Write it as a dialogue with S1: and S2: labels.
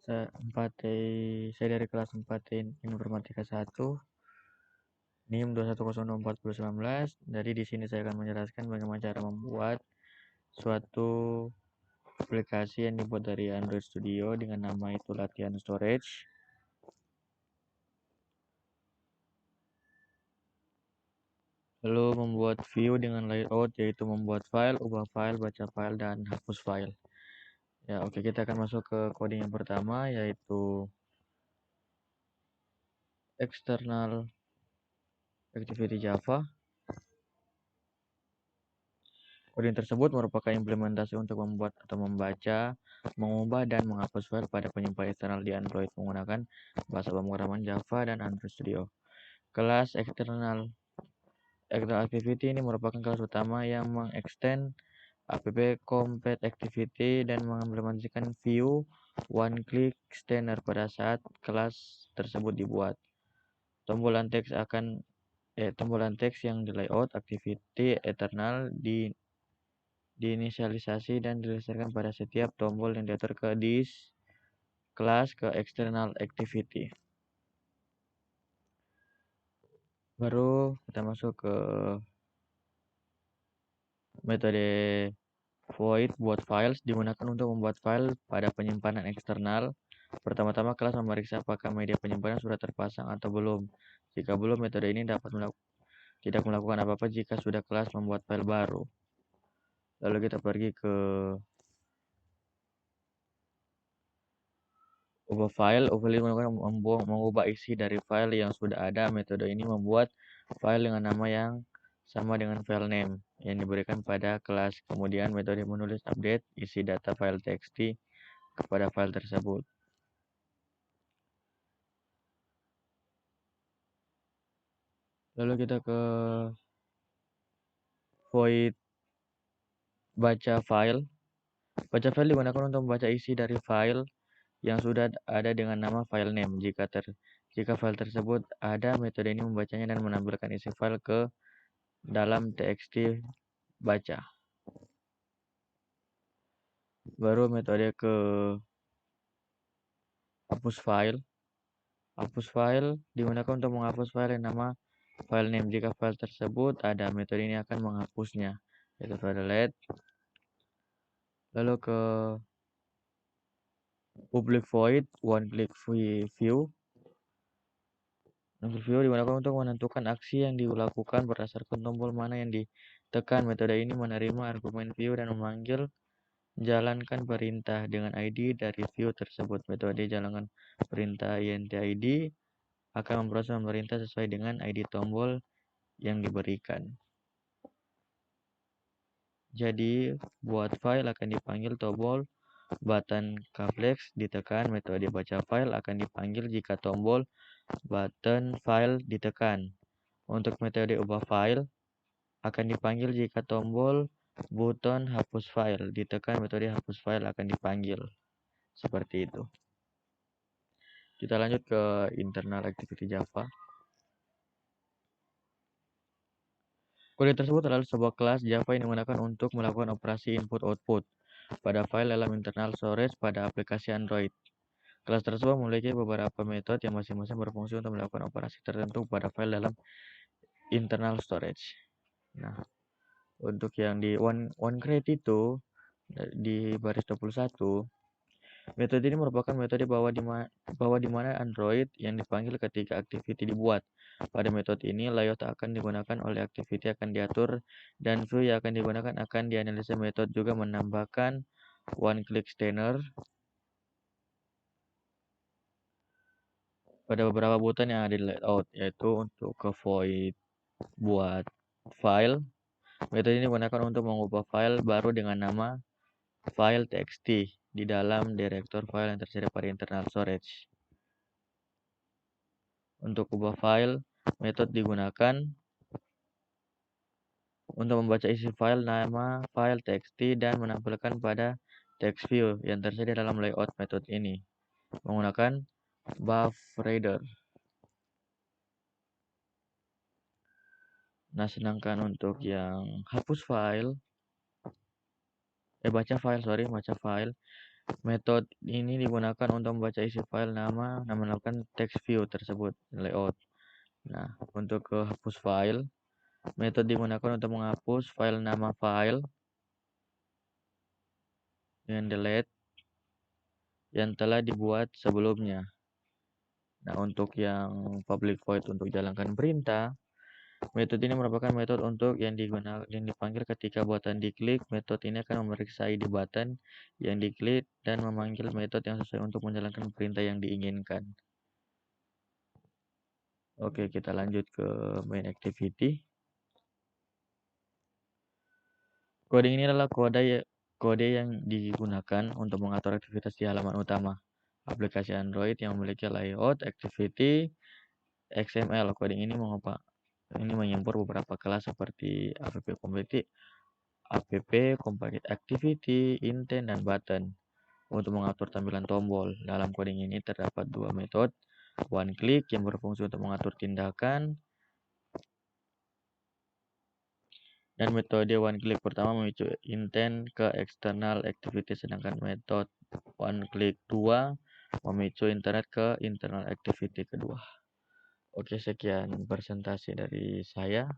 S1: Saya dari kelas 4 Informatika 1, NIM 2104019. Jadi di sini saya akan menjelaskan bagaimana cara membuat suatu aplikasi yang dibuat dari Android Studio dengan nama itu latihan storage. Lalu membuat view dengan layout, yaitu membuat file, ubah file, baca file, dan hapus file. Ya, oke, kita akan masuk ke coding yang pertama, yaitu external activity Java. Coding tersebut merupakan implementasi untuk membuat atau membaca, mengubah, dan menghapus file pada penyimpan eksternal di Android menggunakan bahasa pemrograman Java dan Android Studio. Kelas external activity ini merupakan kelas utama yang mengextend app complete activity dan mengimplementasikan view one click scanner pada saat kelas tersebut dibuat. Tombolan teks yang di layout activity eternal diinisialisasi dan dilaksanakan pada setiap tombol yang diatur ke this kelas ke external activity. Baru kita masuk ke metode void buat files, digunakan untuk membuat file pada penyimpanan eksternal. Pertama-tama kelas memeriksa apakah media penyimpanan sudah terpasang atau belum. Jika belum, metode ini tidak melakukan apa-apa jika sudah kelas membuat file baru. Lalu kita pergi ke ubah file. Mengubah isi dari file yang sudah ada. Metode ini membuat file dengan nama yang sama dengan file name yang diberikan pada kelas. Kemudian metode menulis update isi data file txt kepada file tersebut. Lalu kita ke void baca file. Baca file digunakan untuk membaca isi dari file yang sudah ada dengan nama file name. Jika file tersebut ada, metode ini membacanya dan menampilkan isi file ke dalam txt baca. Baru metode ke hapus file. Hapus file digunakan untuk menghapus file yang nama file name. Jika file tersebut ada, metode ini akan menghapusnya, yaitu delete. Lalu ke public void one click view. View digunakan untuk menentukan aksi yang dilakukan berdasarkan tombol mana yang ditekan. Metode ini menerima argumen view dan memanggil jalankan perintah dengan ID dari view tersebut. Metode jalankan perintah int_id akan memproses pemerintah sesuai dengan ID tombol yang diberikan. Jadi, buat file akan dipanggil tombol button complex ditekan. Metode baca file akan dipanggil jika tombol button file ditekan. Untuk metode ubah file akan dipanggil jika tombol button hapus file ditekan. Metode hapus file akan dipanggil. Seperti itu. Kita lanjut ke internal activity Java. Kode tersebut adalah sebuah kelas Java yang digunakan untuk melakukan operasi input-output pada file dalam internal storage pada aplikasi Android. Kelas tersebut memiliki beberapa metode yang masing-masing berfungsi untuk melakukan operasi tertentu pada file dalam internal storage. Nah, untuk yang di onCreate itu di baris 21, metode ini merupakan metode bahwa di mana Android yang dipanggil ketika activity dibuat. Pada metode ini, layout akan digunakan oleh activity akan diatur dan view yang akan digunakan akan dianalisa. Metode juga menambahkan one click scanner pada beberapa button yang ada di layout, yaitu untuk ke void buat file. Metode ini digunakan untuk mengubah file baru dengan nama file txt di dalam direktur file yang tersedia pada internal storage. Untuk ubah file, metode digunakan untuk membaca isi file nama file txt dan menampilkan pada text view yang tersedia dalam layout metode ini menggunakan buffreader. Nah, sedangkan untuk yang hapus file, baca file, Metode ini digunakan untuk membaca isi file nama dan melakukan text view tersebut, layout. Nah, untuk ke hapus file, metode digunakan untuk menghapus file nama file dengan delete yang telah dibuat sebelumnya. Nah, untuk yang public void untuk jalankan perintah, metode ini merupakan metode untuk yang dipanggil ketika button diklik. Metode ini akan memeriksa ID button yang diklik dan memanggil metode yang sesuai untuk menjalankan perintah yang diinginkan. Oke, kita lanjut ke main activity. Coding ini adalah kode yang digunakan untuk mengatur aktivitas di halaman utama aplikasi Android yang memiliki layout activity XML. Coding ini menyimpul beberapa kelas seperti app complete activity, intent, dan button. Untuk mengatur tampilan tombol, dalam coding ini terdapat dua metode. One click yang berfungsi untuk mengatur tindakan, dan metode one click pertama memicu intent ke external activity, sedangkan metode one click 2 memicu internet ke internal activity kedua. Oke, sekian presentasi dari saya.